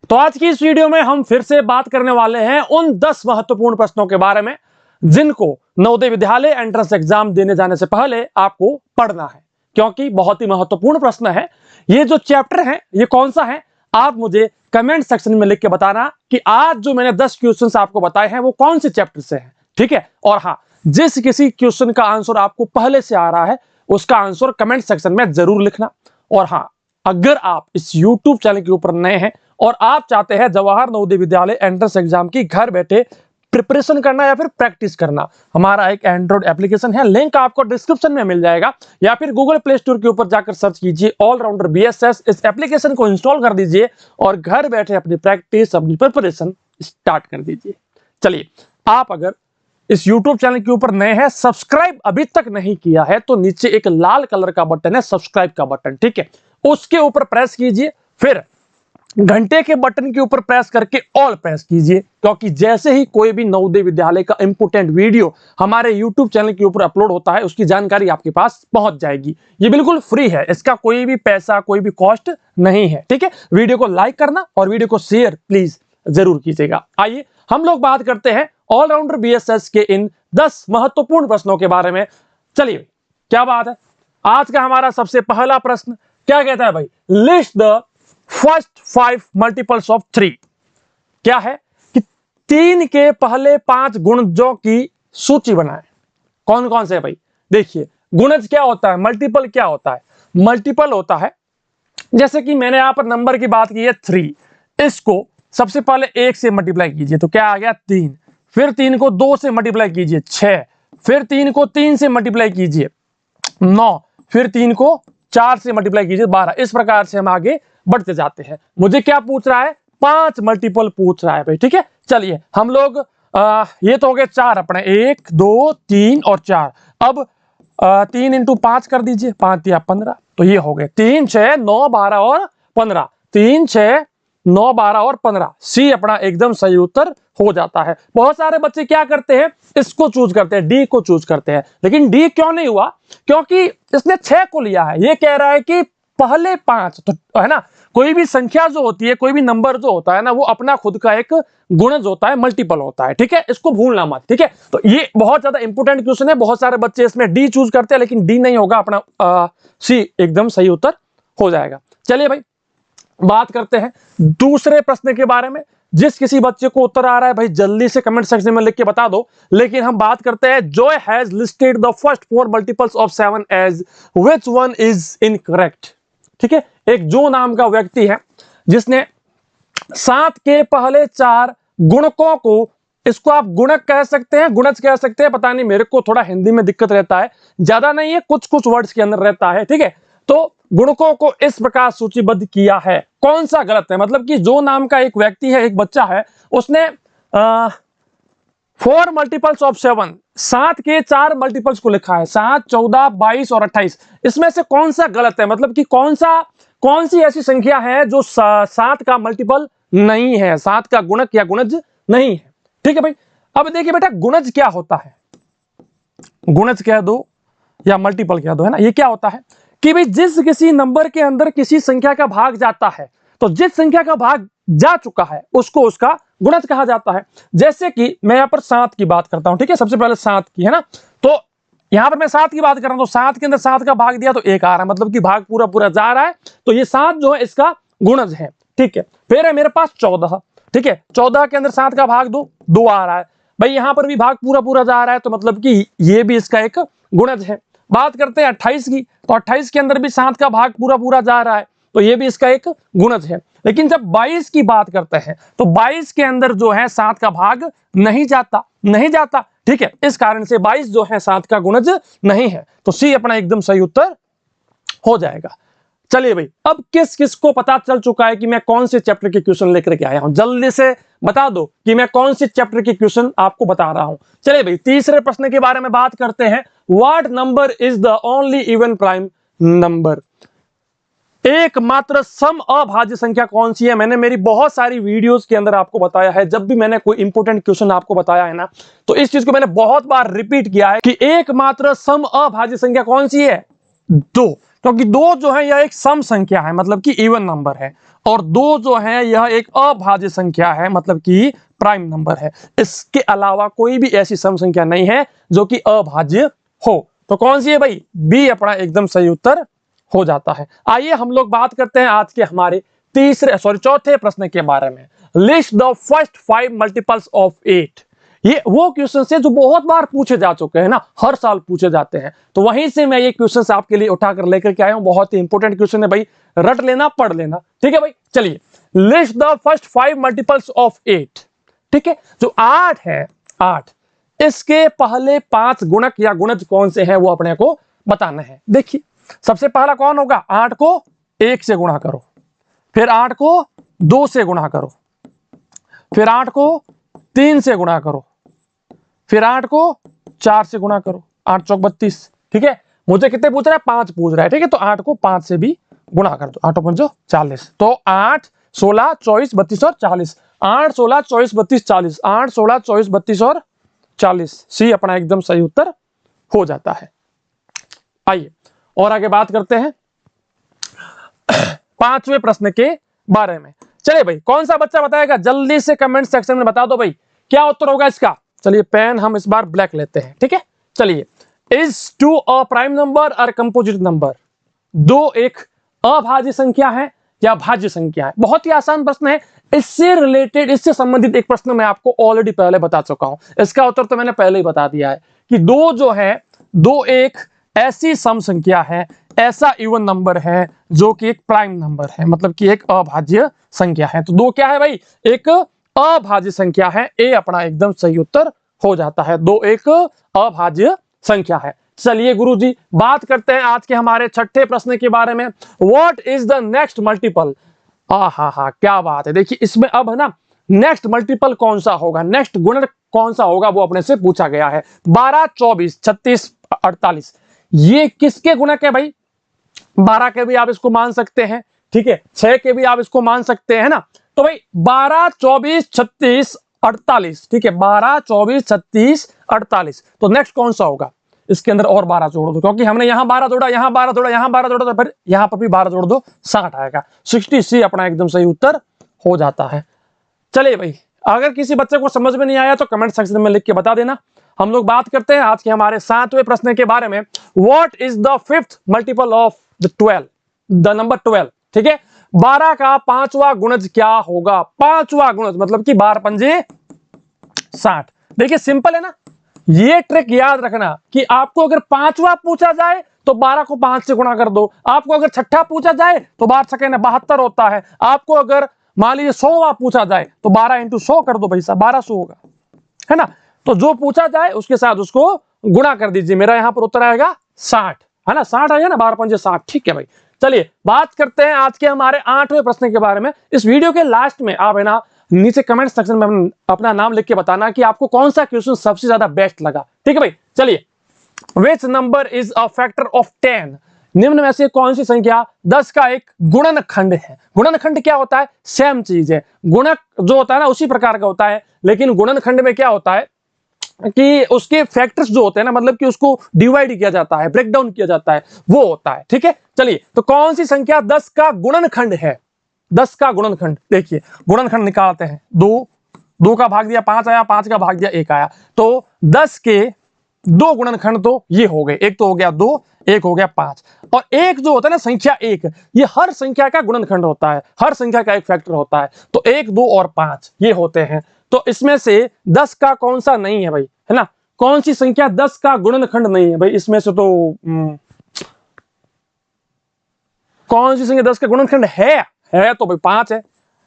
तो आज की इस वीडियो में हम फिर से बात करने वाले हैं उन 10 महत्वपूर्ण प्रश्नों के बारे में जिनको नवोदय विद्यालय एंट्रेंस एग्जाम देने जाने से पहले आपको पढ़ना है, क्योंकि बहुत ही महत्वपूर्ण प्रश्न है। ये जो चैप्टर है ये कौन सा है, आप मुझे कमेंट सेक्शन में लिख के बताना कि आज जो मैंने 10 क्वेश्चंस आपको बताए हैं वो कौन से चैप्टर से हैं, ठीक है। और हाँ, जिस किसी क्वेश्चन का आंसर आपको पहले से आ रहा है उसका आंसर कमेंट सेक्शन में जरूर लिखना। और हाँ, अगर आप इस YouTube चैनल के ऊपर नए हैं और आप चाहते हैं जवाहर नवोदय विद्यालय एंट्रेंस एग्जाम की घर बैठे प्रिपरेशन करना या फिर प्रैक्टिस करना, हमारा एक एंड्रॉइड एप्लीकेशन है, लिंक आपको डिस्क्रिप्शन में मिल जाएगा, या फिर गूगल प्ले स्टोर के ऊपर जाकर सर्च कीजिए ऑलराउंडर BSS। इस एप्लीकेशन को इंस्टॉल कर दीजिए और घर बैठे अपनी प्रैक्टिस, अपनी प्रिपरेशन स्टार्ट कर दीजिए। चलिए, आप अगर इस YouTube चैनल के ऊपर नए हैं, सब्सक्राइब अभी तक नहीं किया है तो नीचे एक लाल कलर का बटन है, सब्सक्राइब का बटन, ठीक है, उसके ऊपर प्रेस कीजिए, फिर घंटे के बटन के ऊपर प्रेस करके ऑल प्रेस कीजिए, क्योंकि जैसे ही कोई भी नवोदय विद्यालय का इंपोर्टेंट वीडियो हमारे YouTube चैनल के ऊपर अपलोड होता है उसकी जानकारी आपके पास पहुंच जाएगी। ये बिल्कुल फ्री है, इसका कोई भी पैसा, कोई भी कॉस्ट नहीं है, ठीक है। वीडियो को लाइक करना और वीडियो को शेयर प्लीज जरूर कीजिएगा। आइए हम लोग बात करते हैं ऑलराउंडर BSS के इन 10 महत्वपूर्ण प्रश्नों के बारे में। चलिए, क्या बात है। आज का हमारा सबसे पहला प्रश्न क्या कहता है भाई, list the first 5 multiples of 3। क्या है कि 3 के पहले 5 गुणजों की सूची बनाएं। कौन कौन से भाई, देखिए, गुणज क्या होता है, मल्टीपल क्या होता है। मल्टीपल होता है, जैसे कि मैंने यहां पर नंबर की बात की है 3, इसको सबसे पहले 1 से मल्टीप्लाई कीजिए तो क्या आ गया 3, फिर 3 को 2 से मल्टीप्लाई कीजिए 6, फिर 3 को 3 से मल्टीप्लाई कीजिए 9, फिर 3 को 4 से मल्टीप्लाई कीजिए 12। इस प्रकार से हम आगे बढ़ते जाते हैं। मुझे क्या पूछ रहा है, 5 मल्टीपल पूछ रहा है भाई, ठीक है। चलिए हम लोग ये तो हो गए 4 अपने, 1 2 3 और 4। अब 3 इंटू 5 कर दीजिए, 5 या 15, तो ये हो गए 3 6 9 12 और 15, 3 6 9 12 और 15। सी अपना एकदम सही उत्तर हो जाता है। बहुत सारे बच्चे क्या करते हैं, इसको चूज करते हैं, डी को चूज करते हैं, लेकिन डी क्यों नहीं हुआ, क्योंकि इसने 6 को लिया है। ये कह रहा है कि पहले 5, तो है ना, कोई भी संख्या जो होती है, कोई भी नंबर जो होता है ना, वो अपना खुद का एक गुणज होता है, मल्टीपल होता है, ठीक है, इसको भूलना मत, ठीक है। तो ये बहुत ज्यादा इंपॉर्टेंट क्वेश्चन है, बहुत सारे बच्चे इसमें डी चूज करते हैं लेकिन डी नहीं होगा, अपना सी एकदम सही उत्तर हो जाएगा। चलिए भाई, बात करते हैं दूसरे प्रश्न के बारे में। जिस किसी बच्चे को उत्तर आ रहा है भाई जल्दी से कमेंट सेक्शन में लिख के बता दो। लेकिन हम बात करते हैं, Joy has listed the first 4 multiples of 7 as which one is incorrect. ठीक है, एक जो नाम का व्यक्ति है जिसने 7 के पहले 4 गुणकों को, इसको आप गुणक कह सकते हैं, गुणज कह सकते हैं, पता नहीं, मेरे को थोड़ा हिंदी में दिक्कत रहता है, ज्यादा नहीं है, कुछ कुछ वर्ड्स के अंदर रहता है, ठीक है। तो गुणकों को इस प्रकार सूचीबद्ध किया है, कौन सा गलत है, मतलब कि जो नाम का एक व्यक्ति है, एक बच्चा है, उसने 4 मल्टीपल्स ऑफ 7, 7 के 4 मल्टीपल्स को लिखा है, 7 14 22 और 28। इसमें से कौन सा गलत है, मतलब कि कौन सी ऐसी संख्या है जो 7 का मल्टीपल नहीं है, 7 का गुणक या गुणज नहीं है, ठीक है भाई। अब देखिए बेटा, गुणज क्या होता है, गुणज कह दो या मल्टीपल कह दो, है ना, ये क्या होता है कि भाई जिस किसी नंबर के अंदर किसी संख्या का भाग जाता है, तो जिस संख्या का भाग जा चुका है उसको उसका गुणज कहा जाता है। जैसे कि मैं यहां पर 7 की बात करता हूं, ठीक है, सबसे पहले 7 की, है ना, तो यहां पर मैं 7 की बात कर रहा हूं, तो 7 के अंदर 7 का भाग दिया तो 1 आ रहा है, मतलब कि भाग पूरा पूरा जा रहा है, तो ये 7 जो है इसका गुणज है, ठीक है। फिर है मेरे पास 14, ठीक है, 14 के अंदर 7 का भाग 2 आ रहा है भाई, यहां पर भी भाग पूरा पूरा जा रहा है, तो मतलब कि ये भी इसका एक गुणज है। बात करते हैं 28 की, तो 28 के अंदर भी 7 का भाग पूरा पूरा जा रहा है, तो ये भी इसका एक गुणज है। लेकिन जब 22 की बात करते हैं तो 22 के अंदर जो है 7 का भाग नहीं जाता, ठीक है, इस कारण से 22 जो है 7 का गुणज नहीं है, तो सी अपना एकदम सही उत्तर हो जाएगा। चलिए भाई, अब किस किस को पता चल चुका है कि मैं कौन से चैप्टर के क्वेश्चन लेकर के आया हूं, जल्दी से बता दो कि मैं कौन से चैप्टर के क्वेश्चन आपको बता रहा हूं। चलिए भाई, तीसरे प्रश्न के बारे में बात करते हैं। What number is the only even prime number, एकमात्र सम अभाज्य संख्या कौन सी है। मैंने मेरी बहुत सारी वीडियोस के अंदर आपको बताया है, जब भी मैंने कोई इंपॉर्टेंट क्वेश्चन आपको बताया है ना, तो इस चीज को मैंने बहुत बार रिपीट किया है कि एकमात्र सम अभाज्य संख्या कौन सी है, 2। क्योंकि 2 जो है यह एक सम संख्या है, मतलब कि इवन नंबर है, और 2 जो है यह एक अभाज्य संख्या है, मतलब कि प्राइम नंबर है। इसके अलावा कोई भी ऐसी सम संख्या नहीं है जो कि अभाज्य हो। तो कौन सी है भाई? बी अपना एकदम सही उत्तर हो जाता है। आइए हम लोग बात करते हैं आज के हमारे चौथे प्रश्न के बारे में। List the first 5 multiples of 8। ये वो क्वेश्चन है जो बहुत बार पूछे जा चुके हैं ना, हर साल पूछे जाते हैं। तो वहीं से मैं ये क्वेश्चन आपके लिए उठाकर लेकर के आया हूं। बहुत ही इंपॉर्टेंट क्वेश्चन है भाई, रट लेना, पढ़ लेना, ठीक है भाई। चलिए, list the first 5 multiples of 8। ठीक है, जो 8 है, 8 इसके पहले 5 गुणक या गुणज कौन से हैं वो अपने को बताना है। देखिए, सबसे पहला कौन होगा? 8 को 1 से गुणा करो, फिर 8 को 2 से गुणा करो, फिर 8 को 3 से गुणा करो, फिर 8 को 4 से गुणा करो। 8 चौक 32। ठीक है, मुझे कितने पूछ रहा है? 5 पूछ रहा है। ठीक है, तो 8 को 5 से भी गुणा कर दो। 8 पंजो 40। तो 8 16 24 32 और 40। 8 16 24 32 40। 8 16 24 32 और 40। सी अपना एकदम सही उत्तर हो जाता है। आइए और आगे बात करते हैं 5वें प्रश्न के बारे में। चलिए भाई, कौन सा बच्चा बताएगा? जल्दी से कमेंट सेक्शन में बता दो भाई, क्या उत्तर होगा इसका। चलिए, पेन हम इस बार ब्लैक लेते हैं। ठीक है, चलिए, इज 2 अ प्राइम नंबर और कंपोजिट नंबर? 2 एक अभाज्य संख्या है या भाज्य संख्या है? बहुत ही आसान प्रश्न है। इससे रिलेटेड, इससे संबंधित एक प्रश्न मैं आपको ऑलरेडी पहले बता चुका हूं। इसका उत्तर तो मैंने पहले ही बता दिया है कि 2 जो है, 2 एक ऐसी सम संख्या है, ऐसा इवन नंबर है जो कि एक प्राइम नंबर है, मतलब कि एक अभाज्य संख्या है। तो 2 क्या है भाई? एक अभाज्य संख्या है। ए अपना एकदम सही उत्तर हो जाता है। 2 एक अभाज्य संख्या है। चलिए गुरुजी, बात करते हैं आज के हमारे 6ठे प्रश्न के बारे में। What is the next multiple? हा, क्या बात है। देखिए, इसमें अब है ना, नेक्स्ट मल्टीपल कौन सा होगा, नेक्स्ट गुणक कौन सा होगा, वो अपने से पूछा गया है। 12 24 36 48 ये किसके गुणक है भाई? 12 के भी आप इसको मान सकते हैं, ठीक है, 6 के भी आप इसको मान सकते हैं ना। तो भाई 12 24 36 48, ठीक है, 12 24 36 48। तो नेक्स्ट कौन सा होगा? इसके अंदर और 12 जोड़ दो, क्योंकि हमने यहां 12 जोड़ा, यहां 12 जोड़ा, यहां 12 जोड़ा, तो फिर यहां पर भी 12 जोड़ दो, 60 आएगा। 60 सी अपना एकदम सही उत्तर हो जाता है। चलिए भाई, अगर किसी बच्चे को समझ में नहीं आया तो कमेंट सेक्शन में लिख के बता देना। हम लोग बात करते हैं आज के हमारे 7वें प्रश्न के बारे में। What is the 5th multiple of the 12? The number 12। ठीक है, 12 का 5वां गुणज क्या होगा? 5वां गुणज मतलब कि 12 पंजे 60। देखिए, सिंपल है ना। ये ट्रिक याद रखना कि आपको अगर 5वां पूछा जाए तो 12 को 5 से गुणा कर दो। आपको अगर 6ठा पूछा जाए तो 12 छके 72 होता है। आपको अगर मान लीजिए 100वां पूछा जाए तो 12 इंटू 100 कर दो भाई साहब, 1200 होगा, है ना। तो जो पूछा जाए उसके साथ उसको गुणा कर दीजिए। मेरा यहां पर उत्तर आएगा 60, है ना। 60 आएगा ना, 12 पंजे 60। ठीक है भाई, चलिए बात करते हैं आज के हमारे 8वें प्रश्न के बारे में। इस वीडियो के लास्ट में आप है ना, नीचे कमेंट सेक्शन में अपना नाम लिख के बताना कि आपको कौन सा क्वेश्चन सबसे ज्यादा बेस्ट लगा। ठीक है भाई, चलिए, which number is a factor of 10? निम्न में से कौन सी संख्या 10 का एक गुणनखंड है? गुणनखंड क्या होता है? सेम चीज है। गुणक जो होता है ना उसी प्रकार का होता है, लेकिन गुणनखंड में क्या होता है कि उसके फैक्टर्स जो होते हैं ना, मतलब कि उसको डिवाइड किया जाता है, ब्रेक डाउन किया जाता है, वो होता है। ठीक है, चलिए, तो कौन सी संख्या 10 का गुणनखंड है? 10 का गुणनखंड, देखिए गुणनखंड निकालते हैं। 2 का भाग दिया 5 आया, 5 का भाग दिया 1 आया। तो 10 के 2 गुणनखंड तो ये हो गए, एक तो हो गया 2, एक हो गया 5। और एक जो होता है ना संख्या 1, ये हर संख्या का गुणनखंड होता है, हर संख्या का एक फैक्टर होता है। तो 1 2 और 5 ये होते हैं। तो इसमें से 10 का कौन सा नहीं है भाई, है ना? कौन सी संख्या 10 का गुणनखंड नहीं है भाई? इसमें से तो कौन सी संख्या 10 का गुणनखंड है तो भाई 5 है,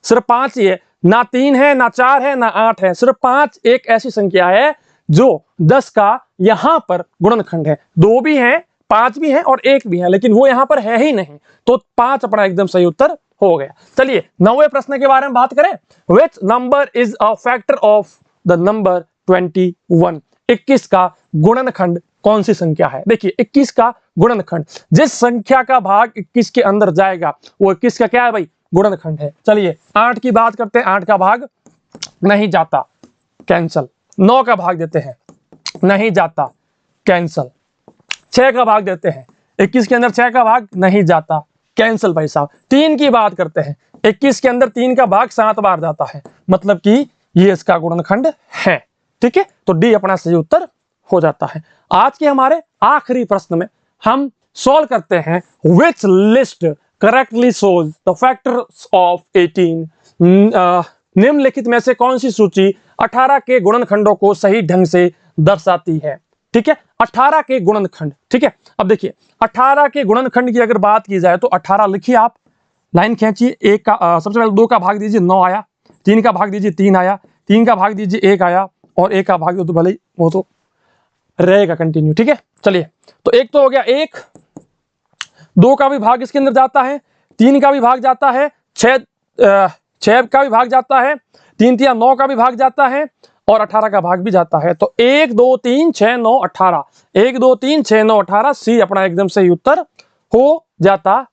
सिर्फ 5 ही है। ना 3 है, ना 4 है, ना 8 है, सिर्फ 5 एक ऐसी संख्या है जो 10 का यहां पर गुणनखंड है। 2 भी है, 5 भी है और 1 भी है, लेकिन वो यहां पर है ही नहीं। तो 5 अपना एकदम सही उत्तर हो गया। चलिए 9वें प्रश्न के बारे में बात करें। Which number is a factor of the number 21? 21 का गुणनखंड कौन सी संख्या है? देखिए, 21 का गुणनखंड, जिस संख्या का भाग 21 के अंदर जाएगा वो 21 का क्या है भाई? गुणनखंड है। चलिए 8 की बात करते हैं। 8 का भाग नहीं जाता, कैंसल। 9 का भाग देते हैं, नहीं जाता, कैंसल। 6 का भाग देते हैं, 21 के अंदर 6 का भाग नहीं जाता, कैंसिल भाई साहब। 3 की बात करते हैं, 21 के अंदर 3 का भाग 7 बार जाता है, मतलब कि ये इसका गुणनखंड है। ठीक है, तो डी अपना सही उत्तर हो जाता है। आज के हमारे आखिरी प्रश्न में हम सॉल्व करते हैं विच list correctly shows the factors of 18। निम्नलिखित में से कौन सी सूची 18 के गुणनखंडों को सही ढंग से दर्शाती है। ठीक है, 18 के गुणनखंड। ठीक है, अब देखिए 18 के गुणनखंड की अगर बात की जाए तो 18 लिखिए, आप लाइन खींचिए। एक का सबसे पहले 2 का भाग दीजिए 9 आया, 3 का भाग दीजिए 3 आया, 3 का भाग दीजिए 1 आया, और 1 का भाग दो तो भले ही वो तो रहेगा कंटिन्यू। ठीक है, चलिए तो एक तो हो गया 1, 2 का भी भाग इसके अंदर जाता है, 3 का भी भाग जाता है, 6 का भी भाग जाता है, 3 3 9 का भी भाग जाता है, और 18 का भाग भी जाता है। तो 1 2 3 6 9 18, 1 2 3 6 9 18, सी अपना एकदम सही उत्तर हो जाता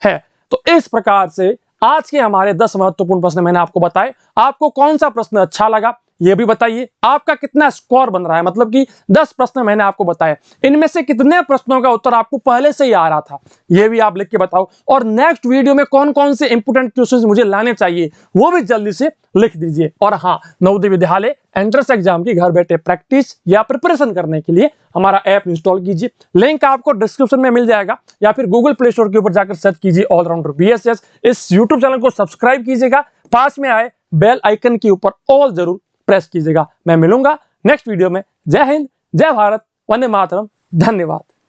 है। तो इस प्रकार से आज के हमारे 10 महत्वपूर्ण प्रश्न मैंने आपको बताए। आपको कौन सा प्रश्न अच्छा लगा ये भी बताइए, आपका कितना स्कोर बन रहा है, मतलब कि 10 प्रश्न मैंने आपको बताए, इनमें से कितने प्रश्नों का उत्तर आपको पहले से ही आ रहा था, ये भी आप लिख के बताओ। और नेक्स्ट वीडियो में कौन कौन से इंपोर्टेंट क्वेश्चंस मुझे लाने चाहिए वो भी जल्दी से लिख दीजिए। और हाँ, नवोदय विद्यालय एंट्रेंस एग्जाम की घर बैठे प्रैक्टिस या प्रिपरेशन करने के लिए हमारा ऐप इंस्टॉल कीजिए, लिंक आपको डिस्क्रिप्शन में मिल जाएगा, या फिर गूगल प्ले स्टोर के ऊपर जाकर सर्च कीजिए ऑलराउंडर बीएसएस। इस यूट्यूब चैनल को सब्सक्राइब कीजिएगा, पास में आए बेल आइकन के ऊपर ऑल जरूर प्रेस कीजिएगा। मैं मिलूंगा नेक्स्ट वीडियो में। जय हिंद, जय भारत, वंदे मातरम, धन्यवाद।